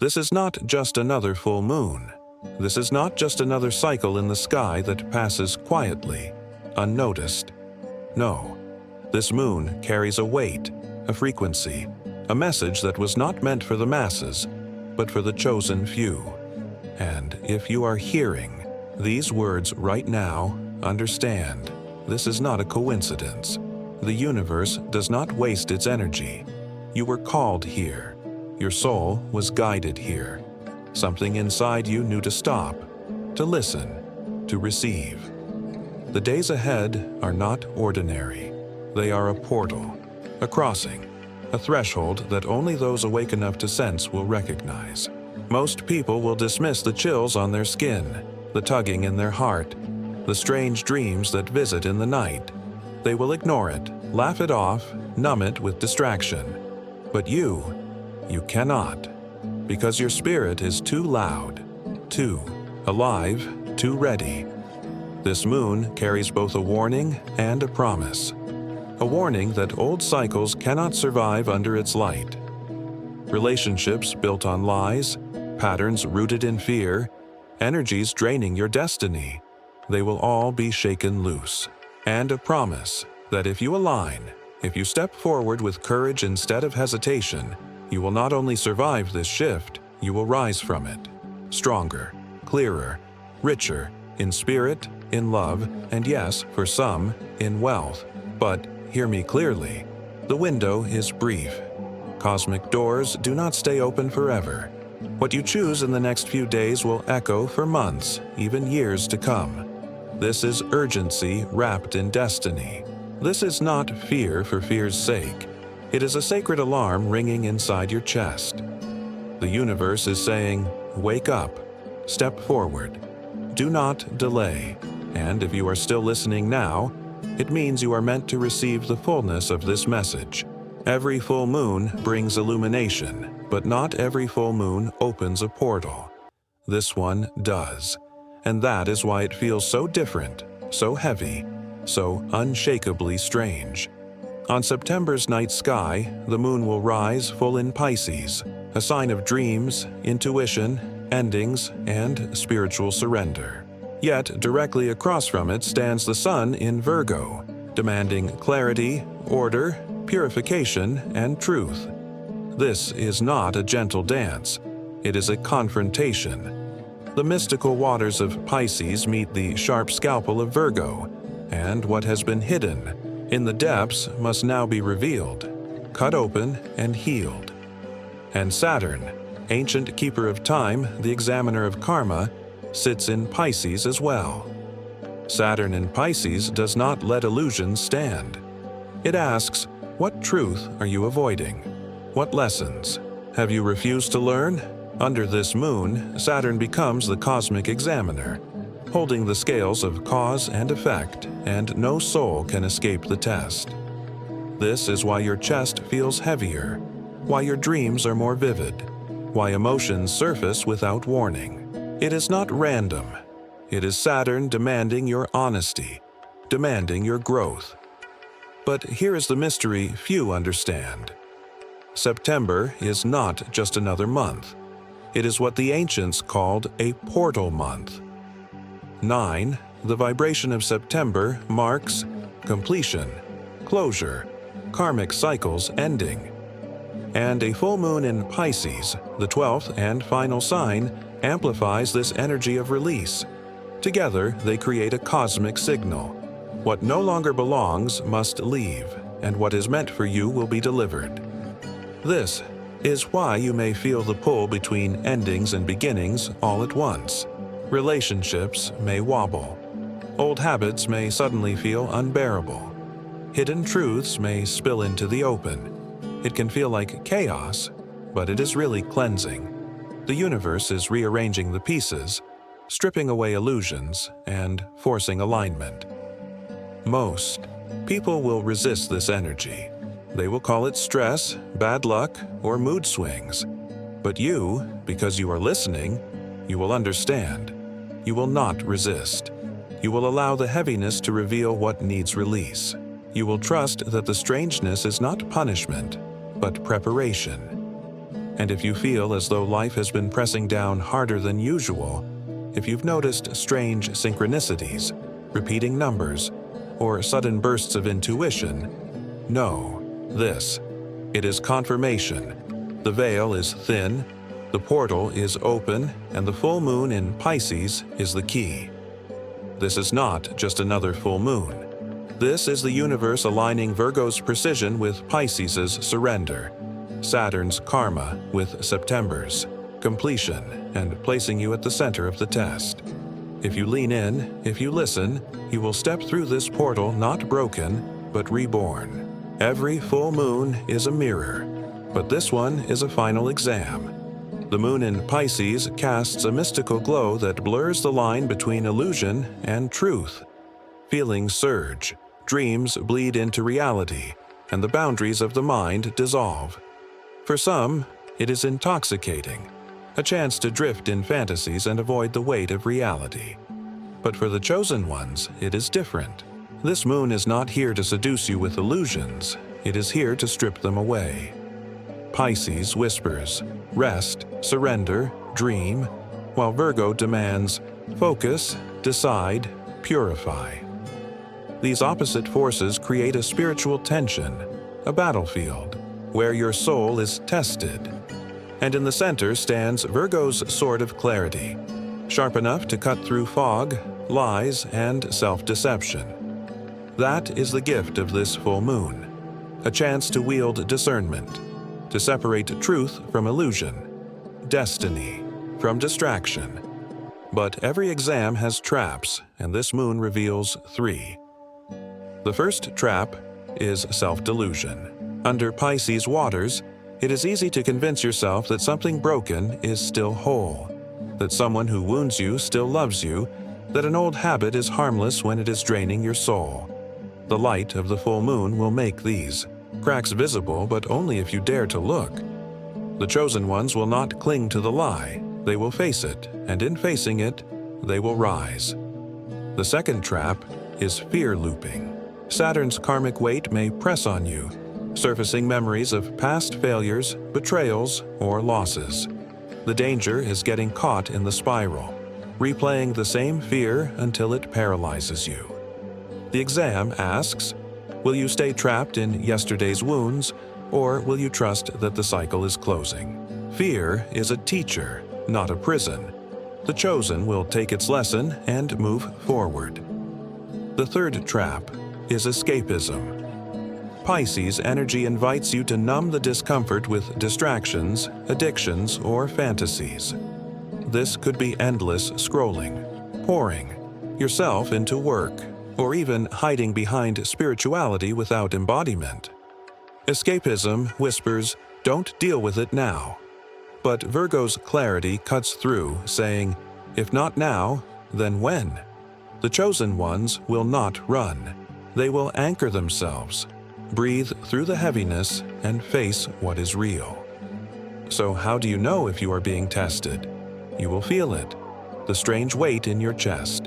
This is not just another full moon. This is not just another cycle in the sky that passes quietly, unnoticed. No, this moon carries a weight, a frequency, a message that was not meant for the masses, but for the chosen few. And if you are hearing these words right now, understand, this is not a coincidence. The universe does not waste its energy. You were called here. Your soul was guided here. Something inside you knew to stop, to listen, to receive. The days ahead are not ordinary. They are a portal, a crossing, a threshold that only those awake enough to sense will recognize. Most people will dismiss the chills on their skin, the tugging in their heart, the strange dreams that visit in the night. They will ignore it, laugh it off, numb it with distraction. But you cannot, because your spirit is too loud, too alive, too ready. This moon carries both a warning and a promise. A warning that old cycles cannot survive under its light. Relationships built on lies, patterns rooted in fear, energies draining your destiny, they will all be shaken loose. And a promise that if you align, if you step forward with courage instead of hesitation, you will not only survive this shift, you will rise from it. Stronger, clearer, richer, in spirit, in love, and yes, for some, in wealth. But hear me clearly, the window is brief. Cosmic doors do not stay open forever. What you choose in the next few days will echo for months, even years to come. This is urgency wrapped in destiny. This is not fear for fear's sake. It is a sacred alarm ringing inside your chest. The universe is saying, wake up, step forward, do not delay. And if you are still listening now, it means you are meant to receive the fullness of this message. Every full moon brings illumination, but not every full moon opens a portal. This one does. And that is why it feels so different, so heavy, so unshakably strange. On September's night sky, the moon will rise full in Pisces, a sign of dreams, intuition, endings, and spiritual surrender. Yet, directly across from it stands the sun in Virgo, demanding clarity, order, purification, and truth. This is not a gentle dance. It is a confrontation. The mystical waters of Pisces meet the sharp scalpel of Virgo, and what has been hidden in the depths must now be revealed, cut open, and healed. And Saturn, ancient keeper of time, the examiner of karma, sits in Pisces as well. Saturn in Pisces does not let illusions stand. It asks, what truth are you avoiding? What lessons have you refused to learn? Under this moon, Saturn becomes the cosmic examiner, holding the scales of cause and effect, and no soul can escape the test. This is why your chest feels heavier, why your dreams are more vivid, why emotions surface without warning. It is not random. It is Saturn demanding your honesty, demanding your growth. But here is the mystery few understand. September is not just another month. It is what the ancients called a portal month. 9, the vibration of September marks completion, closure, karmic cycles ending. And a full moon in Pisces, the 12th and final sign, amplifies this energy of release. Together, they create a cosmic signal. What no longer belongs must leave, and what is meant for you will be delivered. This is why you may feel the pull between endings and beginnings all at once. Relationships may wobble. Old habits may suddenly feel unbearable. Hidden truths may spill into the open. It can feel like chaos, but it is really cleansing. The universe is rearranging the pieces, stripping away illusions, and forcing alignment. Most people will resist this energy. They will call it stress, bad luck, or mood swings. But you, because you are listening, you will understand. You will not resist. You will allow the heaviness to reveal what needs release. You will trust that the strangeness is not punishment, but preparation. And if you feel as though life has been pressing down harder than usual, if you've noticed strange synchronicities, repeating numbers, or sudden bursts of intuition, know this. It is confirmation. The veil is thin, the portal is open, and the full moon in Pisces is the key. This is not just another full moon. This is the universe aligning Virgo's precision with Pisces' surrender, Saturn's karma with September's completion, and placing you at the center of the test. If you lean in, if you listen, you will step through this portal not broken, but reborn. Every full moon is a mirror, but this one is a final exam. The moon in Pisces casts a mystical glow that blurs the line between illusion and truth. Feelings surge, dreams bleed into reality, and the boundaries of the mind dissolve. For some, it is intoxicating, a chance to drift in fantasies and avoid the weight of reality. But for the chosen ones, it is different. This moon is not here to seduce you with illusions, it is here to strip them away. Pisces whispers, rest, surrender, dream, while Virgo demands, focus, decide, purify. These opposite forces create a spiritual tension, a battlefield, where your soul is tested. And in the center stands Virgo's sword of clarity, sharp enough to cut through fog, lies, and self-deception. That is the gift of this full moon, a chance to wield discernment, to separate truth from illusion, destiny from distraction. But every exam has traps, and this moon reveals 3. The first trap is self-delusion. Under Pisces waters, it is easy to convince yourself that something broken is still whole, that someone who wounds you still loves you, that an old habit is harmless when it is draining your soul. The light of the full moon will make these cracks visible, but only if you dare to look. The chosen ones will not cling to the lie, they will face it, and in facing it, they will rise. The second trap is fear looping. Saturn's karmic weight may press on you, surfacing memories of past failures, betrayals, or losses. The danger is getting caught in the spiral, replaying the same fear until it paralyzes you. The exam asks, will you stay trapped in yesterday's wounds, or will you trust that the cycle is closing? Fear is a teacher, not a prison. The chosen will take its lesson and move forward. The third trap is escapism. Pisces energy invites you to numb the discomfort with distractions, addictions, or fantasies. This could be endless scrolling, pouring yourself into work, or even hiding behind spirituality without embodiment. Escapism whispers, don't deal with it now. But Virgo's clarity cuts through, saying, if not now, then when? The chosen ones will not run. They will anchor themselves, breathe through the heaviness, and face what is real. So how do you know if you are being tested? You will feel it, the strange weight in your chest,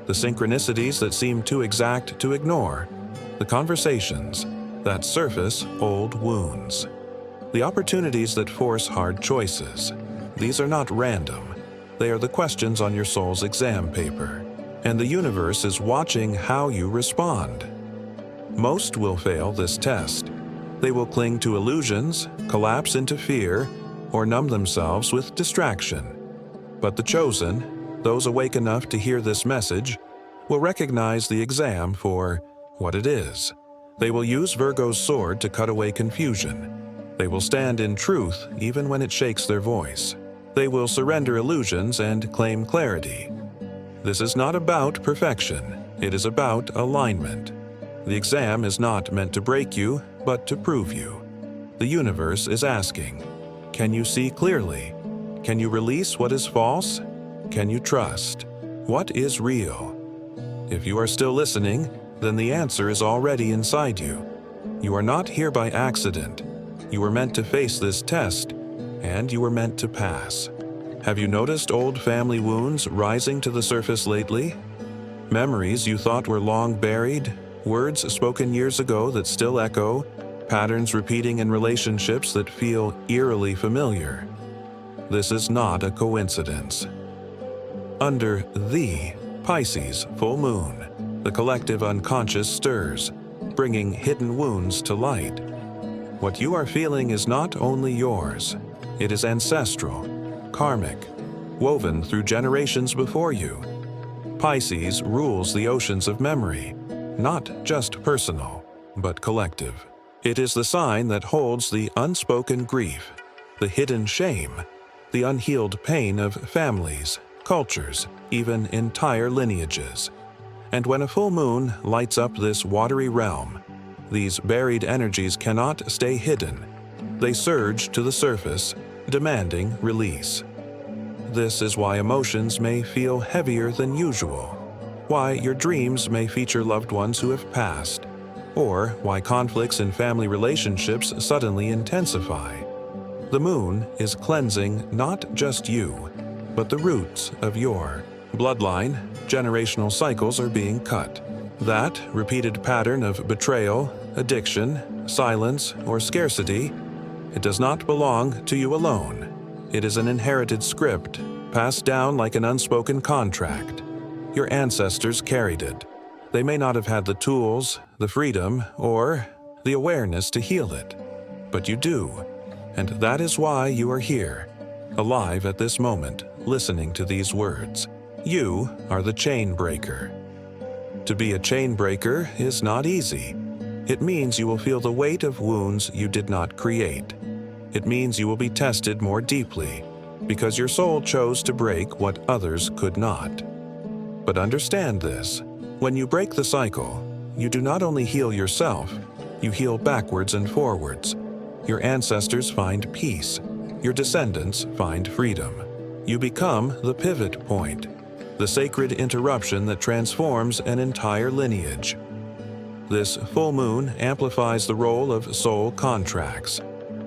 the synchronicities that seem too exact to ignore, the conversations that surface old wounds, the opportunities that force hard choices. These are not random. They are the questions on your soul's exam paper, and the universe is watching how you respond. Most will fail this test. They will cling to illusions, collapse into fear, or numb themselves with distraction. But the chosen, those awake enough to hear this message, will recognize the exam for what it is. They will use Virgo's sword to cut away confusion. They will stand in truth even when it shakes their voice. They will surrender illusions and claim clarity. This is not about perfection. It is about alignment. The exam is not meant to break you, but to prove you. The universe is asking, can you see clearly? Can you release what is false? Can you trust? What is real? If you are still listening, then the answer is already inside you. You are not here by accident. You were meant to face this test, and you were meant to pass. Have you noticed old family wounds rising to the surface lately? Memories you thought were long buried? Words spoken years ago that still echo, patterns repeating in relationships that feel eerily familiar. This is not a coincidence. Under the Pisces full moon, the collective unconscious stirs, bringing hidden wounds to light. What you are feeling is not only yours, it is ancestral, karmic, woven through generations before you. Pisces rules the oceans of memory, not just personal, but collective. It is the sign that holds the unspoken grief, the hidden shame, the unhealed pain of families, cultures, even entire lineages. And when a full moon lights up this watery realm, these buried energies cannot stay hidden. They surge to the surface, demanding release. This is why emotions may feel heavier than usual, why your dreams may feature loved ones who have passed, or why conflicts in family relationships suddenly intensify. The moon is cleansing not just you, but the roots of your bloodline. Generational cycles are being cut. That repeated pattern of betrayal, addiction, silence, or scarcity, it does not belong to you alone. It is an inherited script, passed down like an unspoken contract. Your ancestors carried it. They may not have had the tools, the freedom, or the awareness to heal it, but you do. And that is why you are here, alive at this moment, listening to these words. You are the chain breaker. To be a chain breaker is not easy. It means you will feel the weight of wounds you did not create. It means you will be tested more deeply, because your soul chose to break what others could not. But understand this, when you break the cycle, you do not only heal yourself, you heal backwards and forwards. Your ancestors find peace. Your descendants find freedom. You become the pivot point, the sacred interruption that transforms an entire lineage. This full moon amplifies the role of soul contracts.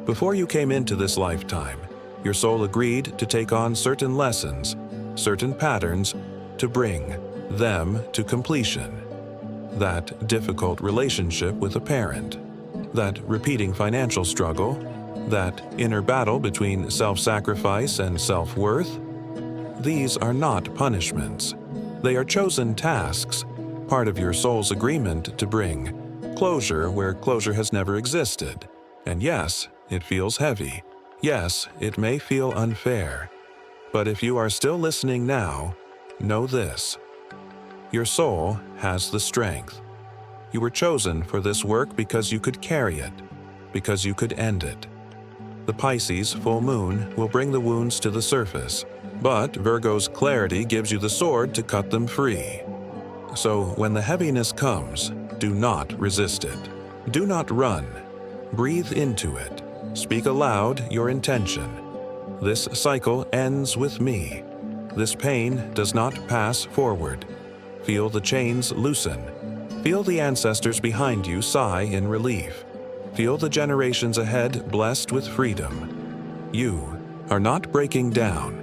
Before you came into this lifetime, your soul agreed to take on certain lessons, certain patterns, to bring them to completion. That difficult relationship with a parent, that repeating financial struggle, that inner battle between self-sacrifice and self-worth, these are not punishments. They are chosen tasks, part of your soul's agreement to bring closure where closure has never existed. And yes, it feels heavy. Yes, it may feel unfair. But if you are still listening now, know this. Your soul has the strength. You were chosen for this work because you could carry it, because you could end it. The Pisces full moon will bring the wounds to the surface, but Virgo's clarity gives you the sword to cut them free. So when the heaviness comes, do not resist it. Do not run. Breathe into it. Speak aloud your intention. This cycle ends with me. This pain does not pass forward. Feel the chains loosen. Feel the ancestors behind you sigh in relief. Feel the generations ahead blessed with freedom. You are not breaking down.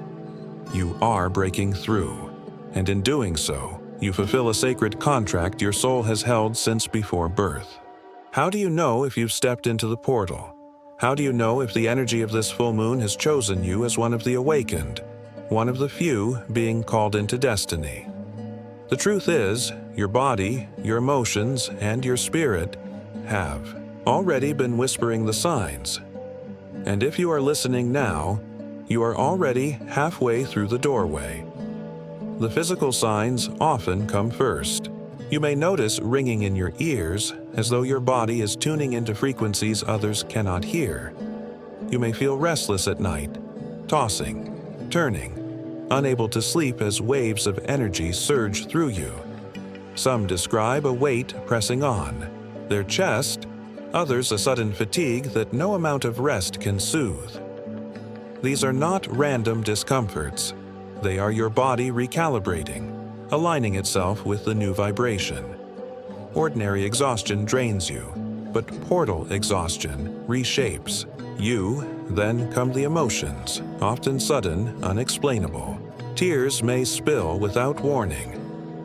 You are breaking through. And in doing so, you fulfill a sacred contract your soul has held since before birth. How do you know if you've stepped into the portal? How do you know if the energy of this full moon has chosen you as one of the awakened, one of the few being called into destiny? The truth is, your body, your emotions, and your spirit have already been whispering the signs. And if you are listening now, you are already halfway through the doorway. The physical signs often come first. You may notice ringing in your ears as though your body is tuning into frequencies others cannot hear. You may feel restless at night, tossing, turning, unable to sleep as waves of energy surge through you. Some describe a weight pressing on their chest, others a sudden fatigue that no amount of rest can soothe. These are not random discomforts. They are your body recalibrating, aligning itself with the new vibration. Ordinary exhaustion drains you, but portal exhaustion reshapes you. Then come the emotions, often sudden, unexplainable. Tears may spill without warning.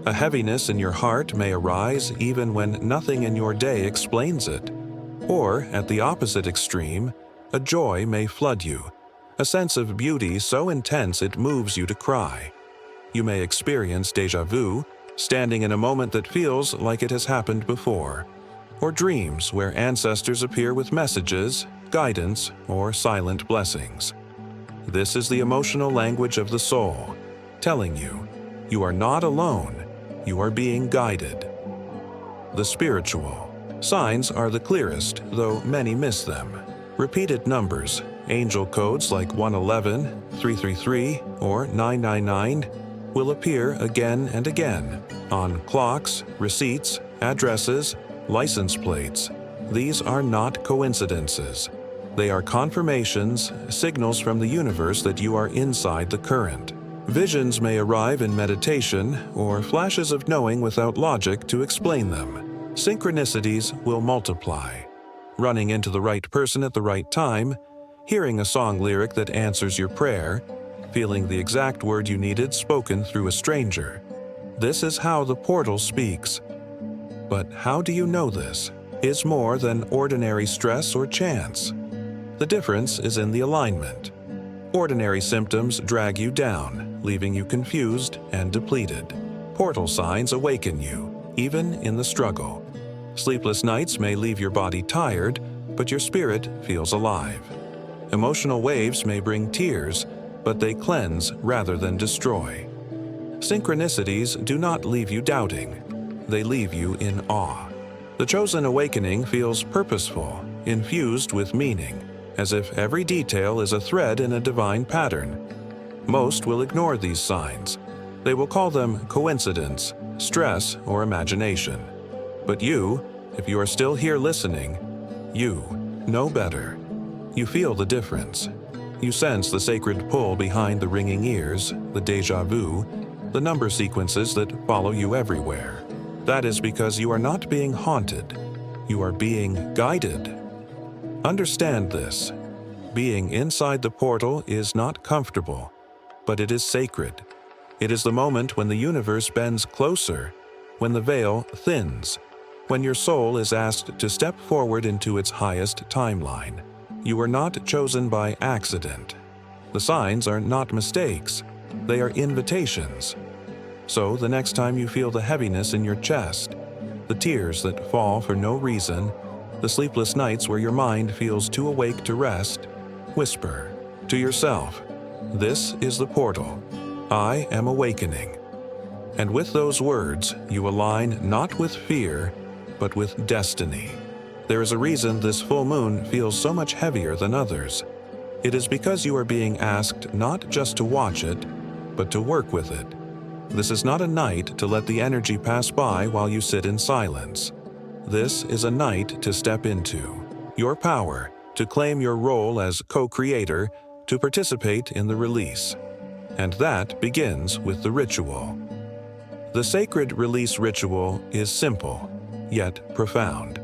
A heaviness in your heart may arise even when nothing in your day explains it. Or, at the opposite extreme, a joy may flood you, a sense of beauty so intense it moves you to cry. You may experience déjà vu, standing in a moment that feels like it has happened before, or dreams where ancestors appear with messages, guidance, or silent blessings. This is the emotional language of the soul, telling you, you are not alone, you are being guided. The spiritual. Signs are the clearest, though many miss them. Repeated numbers, angel codes like 111, 333, or 999 will appear again and again on clocks, receipts, addresses, license plates. These are not coincidences. They are confirmations, signals from the universe that you are inside the current. Visions may arrive in meditation or flashes of knowing without logic to explain them. Synchronicities will multiply. Running into the right person at the right time, hearing a song lyric that answers your prayer, feeling the exact word you needed spoken through a stranger. This is how the portal speaks. But how do you know this is more than ordinary stress or chance? The difference is in the alignment. Ordinary symptoms drag you down, leaving you confused and depleted. Portal signs awaken you, even in the struggle. Sleepless nights may leave your body tired, but your spirit feels alive. Emotional waves may bring tears, but they cleanse rather than destroy. Synchronicities do not leave you doubting. They leave you in awe. The chosen awakening feels purposeful, infused with meaning, as if every detail is a thread in a divine pattern. Most will ignore these signs. They will call them coincidence, stress, or imagination. But you, if you are still here listening, you know better. You feel the difference. You sense the sacred pull behind the ringing ears, the déjà vu, the number sequences that follow you everywhere. That is because you are not being haunted. You are being guided. Understand this. Being inside the portal is not comfortable, but it is sacred. It is the moment when the universe bends closer, when the veil thins, when your soul is asked to step forward into its highest timeline. You are not chosen by accident. The signs are not mistakes. They are invitations. So the next time you feel the heaviness in your chest, the tears that fall for no reason, the sleepless nights where your mind feels too awake to rest, whisper to yourself, "This is the portal. I am awakening." And with those words, you align not with fear, but with destiny. There is a reason this full moon feels so much heavier than others. It is because you are being asked not just to watch it, but to work with it. This is not a night to let the energy pass by while you sit in silence. This is a night to step into your power, to claim your role as co-creator, to participate in the release. And that begins with the ritual. The sacred release ritual is simple, yet profound.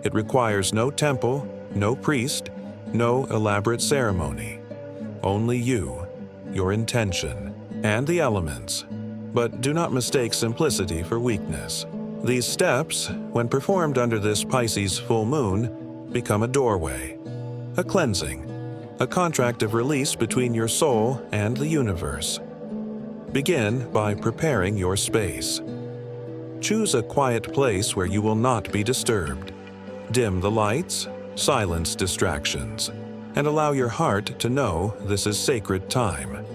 It requires no temple, no priest, no elaborate ceremony. Only you, your intention, and the elements. But do not mistake simplicity for weakness. These steps, when performed under this Pisces full moon, become a doorway, a cleansing, a contract of release between your soul and the universe. Begin by preparing your space. Choose a quiet place where you will not be disturbed. Dim the lights, silence distractions, and allow your heart to know this is sacred time.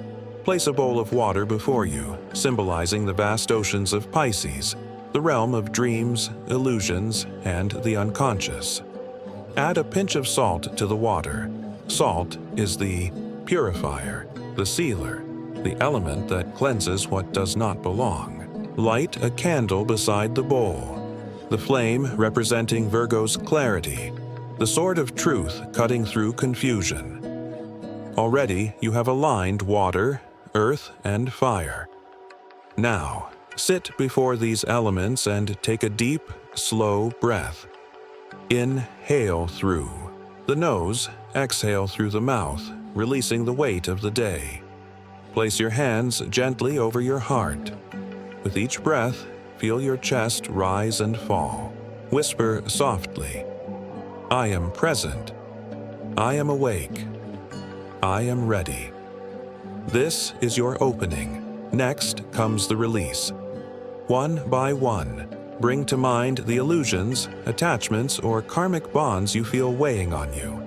Place a bowl of water before you, symbolizing the vast oceans of Pisces, the realm of dreams, illusions, and the unconscious. Add a pinch of salt to the water. Salt is the purifier, the sealer, the element that cleanses what does not belong. Light a candle beside the bowl, the flame representing Virgo's clarity, the sword of truth cutting through confusion. Already you have aligned water, earth, and fire. Now, sit before these elements and take a deep, slow breath. Inhale through the nose, exhale through the mouth, releasing the weight of the day. Place your hands gently over your heart. With each breath, feel your chest rise and fall. Whisper softly, I am present. I am awake. I am ready. This is your opening. Next comes the release. One by one, bring to mind the illusions, attachments, or karmic bonds you feel weighing on you.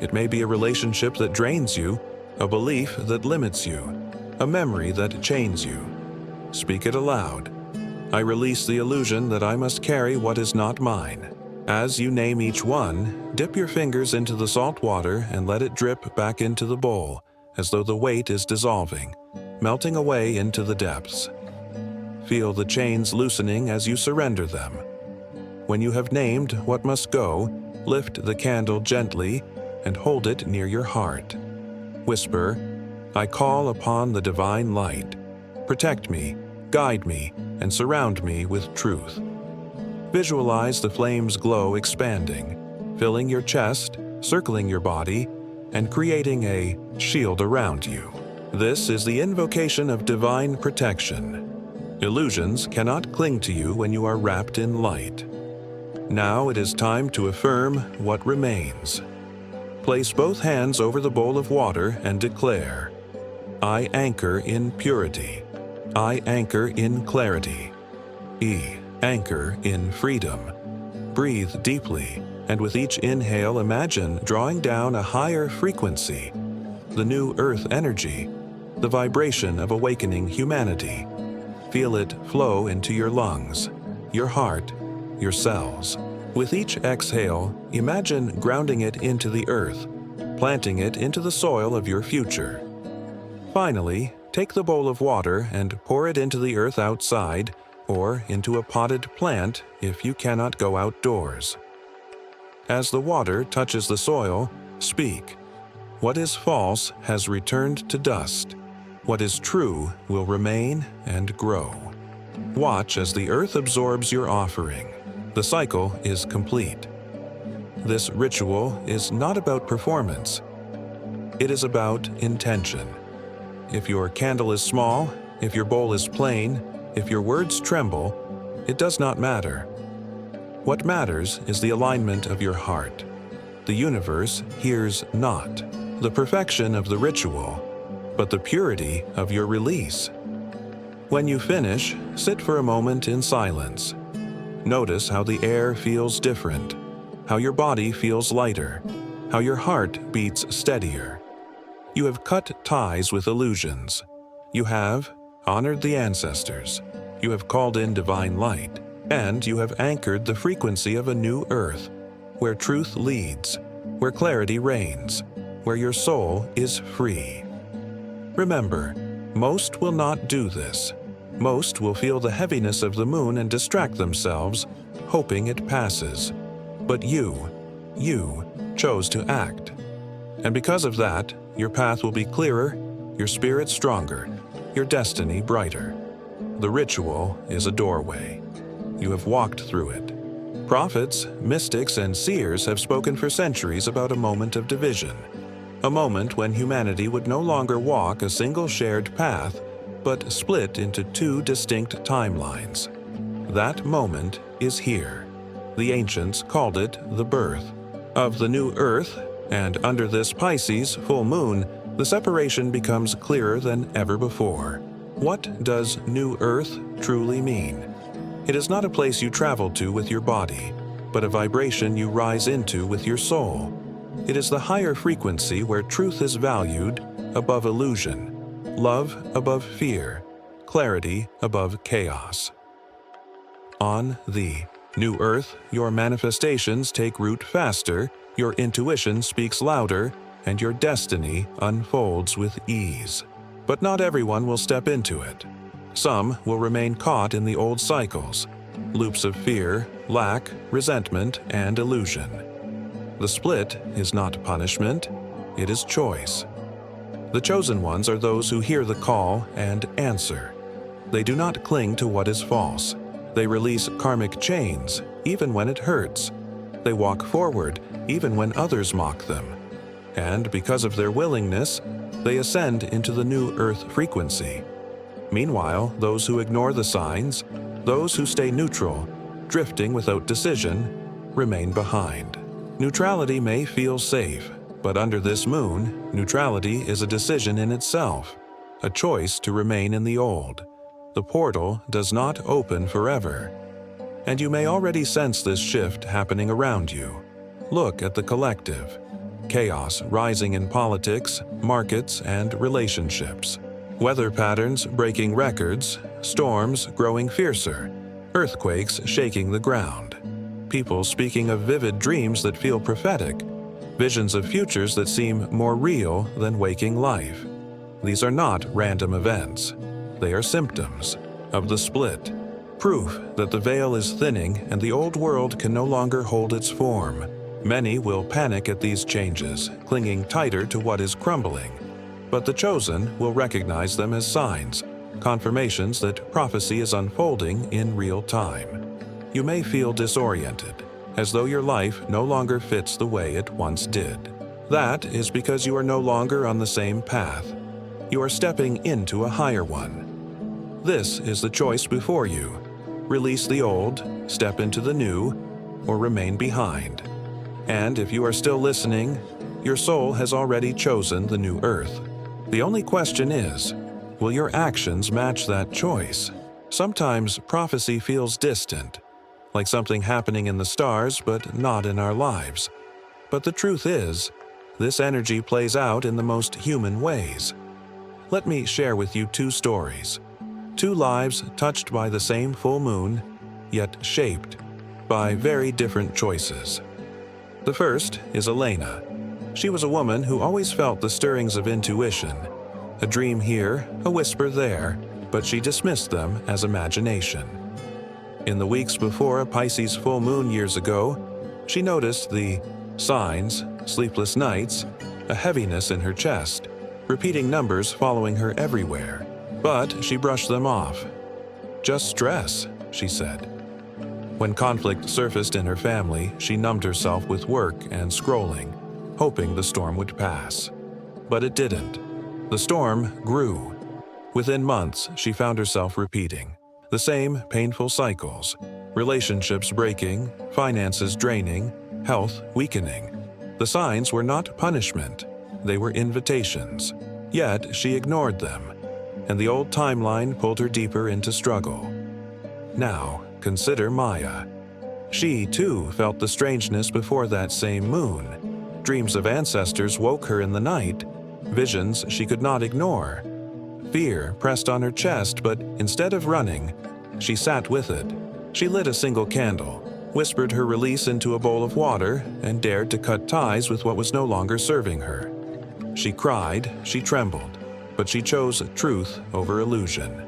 It may be a relationship that drains you, a belief that limits you, a memory that chains you. Speak it aloud. I release the illusion that I must carry what is not mine. As you name each one, dip your fingers into the salt water and let it drip back into the bowl, as though the weight is dissolving, melting away into the depths. Feel the chains loosening as you surrender them. When you have named what must go, lift the candle gently and hold it near your heart. Whisper, I call upon the divine light. Protect me, guide me, and surround me with truth. Visualize the flame's glow expanding, filling your chest, circling your body, and creating a shield around you. This is the invocation of divine protection. Illusions cannot cling to you when you are wrapped in light. Now it is time to affirm what remains. Place both hands over the bowl of water and declare, I anchor in purity. I anchor in clarity. Anchor in freedom. Breathe deeply, and with each inhale imagine drawing down a higher frequency, the new earth energy, the vibration of awakening humanity. Feel it flow into your lungs, your heart, your cells. With each exhale, imagine grounding it into the earth, planting it into the soil of your future. Finally, take the bowl of water and pour it into the earth outside, or into a potted plant if you cannot go outdoors. As the water touches the soil, speak. What is false has returned to dust. What is true will remain and grow. Watch as the earth absorbs your offering. The cycle is complete. This ritual is not about performance. It is about intention. If your candle is small, if your bowl is plain, if your words tremble, it does not matter. What matters is the alignment of your heart. The universe hears not the perfection of the ritual, but the purity of your release. When you finish, sit for a moment in silence. Notice how the air feels different, how your body feels lighter, how your heart beats steadier. You have cut ties with illusions. You have honored the ancestors. You have called in divine light, and you have anchored the frequency of a new earth, where truth leads, where clarity reigns, where your soul is free. Remember, most will not do this. Most will feel the heaviness of the moon and distract themselves, hoping it passes. But you chose to act. And because of that, your path will be clearer, your spirit stronger, your destiny brighter. The ritual is a doorway. You have walked through it. Prophets, mystics, and seers have spoken for centuries about a moment of division. A moment when humanity would no longer walk a single shared path, but split into two distinct timelines. That moment is here. The ancients called it the birth of the new earth, and under this Pisces full moon, the separation becomes clearer than ever before. What does new earth truly mean? It is not a place you travel to with your body, but a vibration you rise into with your soul. It is the higher frequency where truth is valued above illusion, love above fear, clarity above chaos. On the new earth, your manifestations take root faster, your intuition speaks louder, and your destiny unfolds with ease. But not everyone will step into it. Some will remain caught in the old cycles, loops of fear, lack, resentment, and illusion. The split is not punishment, it is choice. The chosen ones are those who hear the call and answer. They do not cling to what is false. They release karmic chains, even when it hurts. They walk forward, even when others mock them. And because of their willingness, they ascend into the new earth frequency. Meanwhile, those who ignore the signs, those who stay neutral, drifting without decision, remain behind. Neutrality may feel safe, but under this moon, neutrality is a decision in itself, a choice to remain in the old. The portal does not open forever. And you may already sense this shift happening around you. Look at the collective. Chaos rising in politics, markets, and relationships. Weather patterns breaking records, storms growing fiercer, earthquakes shaking the ground. People speaking of vivid dreams that feel prophetic, visions of futures that seem more real than waking life. These are not random events. They are symptoms of the split, proof that the veil is thinning and the old world can no longer hold its form. Many will panic at these changes, clinging tighter to what is crumbling. But the chosen will recognize them as signs, confirmations that prophecy is unfolding in real time. You may feel disoriented, as though your life no longer fits the way it once did. That is because you are no longer on the same path. You are stepping into a higher one. This is the choice before you. Release the old, step into the new, or remain behind. And if you are still listening, your soul has already chosen the new earth. The only question is, will your actions match that choice? Sometimes prophecy feels distant, like something happening in the stars but not in our lives. But the truth is, this energy plays out in the most human ways. Let me share with you two stories. Two lives touched by the same full moon, yet shaped by very different choices. The first is Elena. She was a woman who always felt the stirrings of intuition, a dream here, a whisper there, but she dismissed them as imagination. In the weeks before a Pisces full moon years ago, she noticed the signs, sleepless nights, a heaviness in her chest, repeating numbers following her everywhere. But she brushed them off. "Just stress," she said. When conflict surfaced in her family, she numbed herself with work and scrolling, hoping the storm would pass. But it didn't. The storm grew. Within months, she found herself repeating the same painful cycles: relationships breaking, finances draining, health weakening. The signs were not punishment, they were invitations. Yet she ignored them, and the old timeline pulled her deeper into struggle. Now, consider Maya. She, too, felt the strangeness before that same moon. Dreams of ancestors woke her in the night, visions she could not ignore. Fear pressed on her chest, but instead of running, she sat with it. She lit a single candle, whispered her release into a bowl of water, and dared to cut ties with what was no longer serving her. She cried, she trembled, but she chose truth over illusion.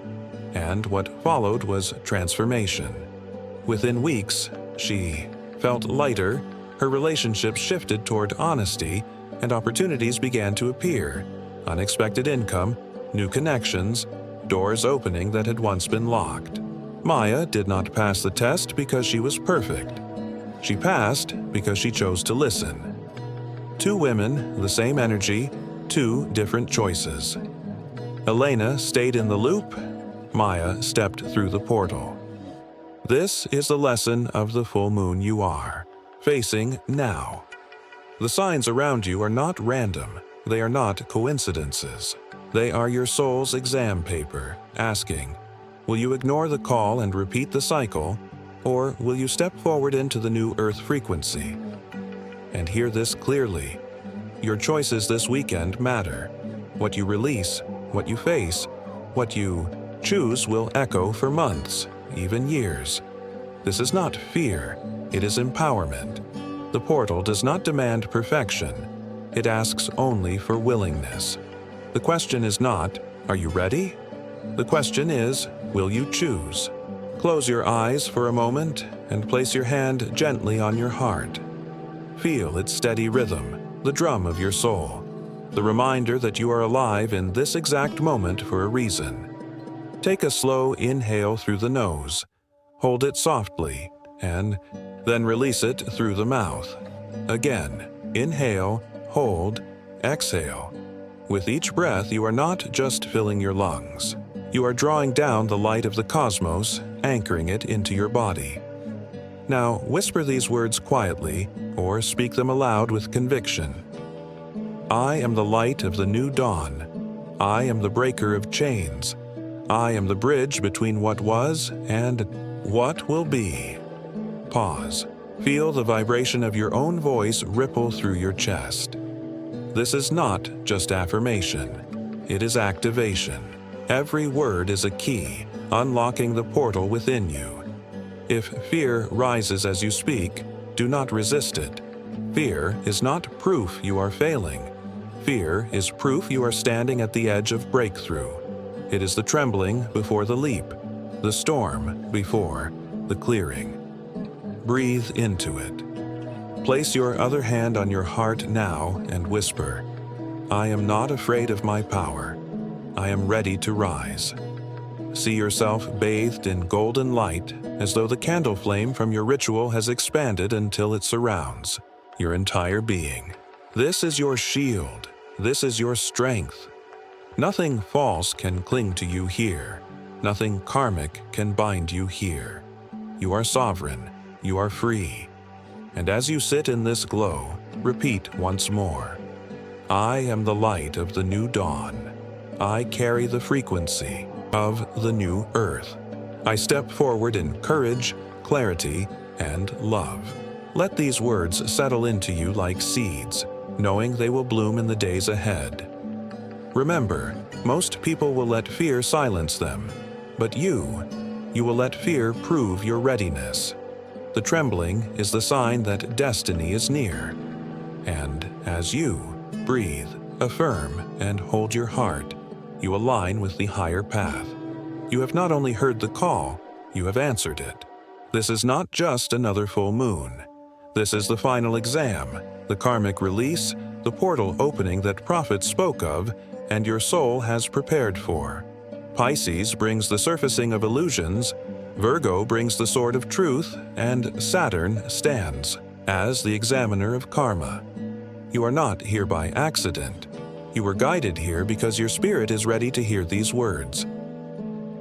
And what followed was transformation. Within weeks, she felt lighter, her relationships shifted toward honesty, and opportunities began to appear. Unexpected income, new connections, doors opening that had once been locked. Maya did not pass the test because she was perfect. She passed because she chose to listen. Two women, the same energy, two different choices. Elena stayed in the loop, Maya stepped through the portal. This is the lesson of the full moon you are facing now. The signs around you are not random, they are not coincidences. They are your soul's exam paper, asking, will you ignore the call and repeat the cycle, or will you step forward into the new earth frequency? And hear this clearly. Your choices this weekend matter. What you release, what you face, what you choose will echo for months, even years. This is not fear, it is empowerment. The portal does not demand perfection. It asks only for willingness. The question is not, are you ready? The question is, will you choose? Close your eyes for a moment and place your hand gently on your heart. Feel its steady rhythm, the drum of your soul, the reminder that you are alive in this exact moment for a reason. Take a slow inhale through the nose, hold it softly, and then release it through the mouth. Again, inhale, hold, exhale. With each breath, you are not just filling your lungs. You are drawing down the light of the cosmos, anchoring it into your body. Now, whisper these words quietly or speak them aloud with conviction. I am the light of the new dawn. I am the breaker of chains. I am the bridge between what was and what will be. Pause. Feel the vibration of your own voice ripple through your chest. This is not just affirmation. It is activation. Every word is a key, unlocking the portal within you. If fear rises as you speak, do not resist it. Fear is not proof you are failing. Fear is proof you are standing at the edge of breakthrough. It is the trembling before the leap, the storm before the clearing. Breathe into it. Place your other hand on your heart now and whisper, I am not afraid of my power. I am ready to rise. See yourself bathed in golden light, as though the candle flame from your ritual has expanded until it surrounds your entire being. This is your shield. This is your strength. Nothing false can cling to you here. Nothing karmic can bind you here. You are sovereign. You are free. And as you sit in this glow, repeat once more. I am the light of the new dawn. I carry the frequency of the new earth. I step forward in courage, clarity, and love. Let these words settle into you like seeds, knowing they will bloom in the days ahead. Remember, most people will let fear silence them, but you will let fear prove your readiness. The trembling is the sign that destiny is near. And as you breathe, affirm, and hold your heart, you align with the higher path. You have not only heard the call, you have answered it. This is not just another full moon. This is the final exam, the karmic release, the portal opening that prophets spoke of and your soul has prepared for. Pisces brings the surfacing of illusions, Virgo brings the sword of truth, and Saturn stands as the examiner of karma. You are not here by accident. You were guided here because your spirit is ready to hear these words.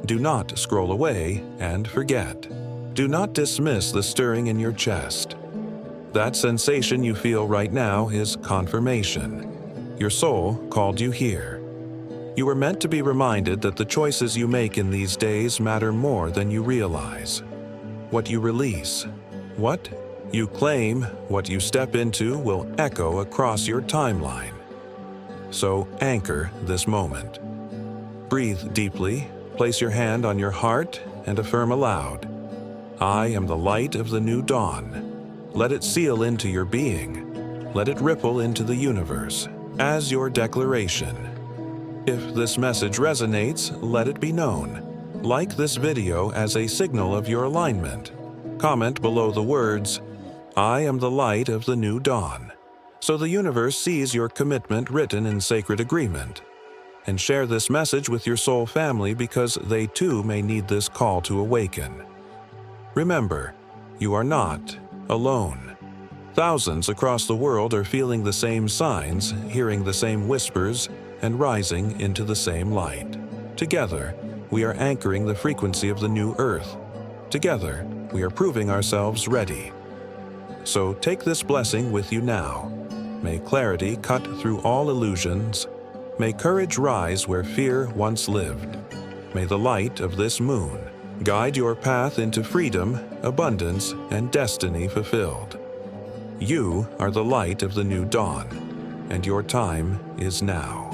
Do not scroll away and forget. Do not dismiss the stirring in your chest. That sensation you feel right now is confirmation. Your soul called you here. You were meant to be reminded that the choices you make in these days matter more than you realize. What you release, what you claim, what you step into will echo across your timeline. So anchor this moment. Breathe deeply, place your hand on your heart, and affirm aloud, I am the light of the new dawn. Let it seal into your being. Let it ripple into the universe as your declaration. If this message resonates, let it be known. Like this video as a signal of your alignment. Comment below the words, I am the light of the new dawn, so the universe sees your commitment written in sacred agreement. And share this message with your soul family because they too may need this call to awaken. Remember, you are not alone. Thousands across the world are feeling the same signs, hearing the same whispers, and rising into the same light. Together, we are anchoring the frequency of the new earth. Together, we are proving ourselves ready. So take this blessing with you now. May clarity cut through all illusions. May courage rise where fear once lived. May the light of this moon guide your path into freedom, abundance, and destiny fulfilled. You are the light of the new dawn, and your time is now.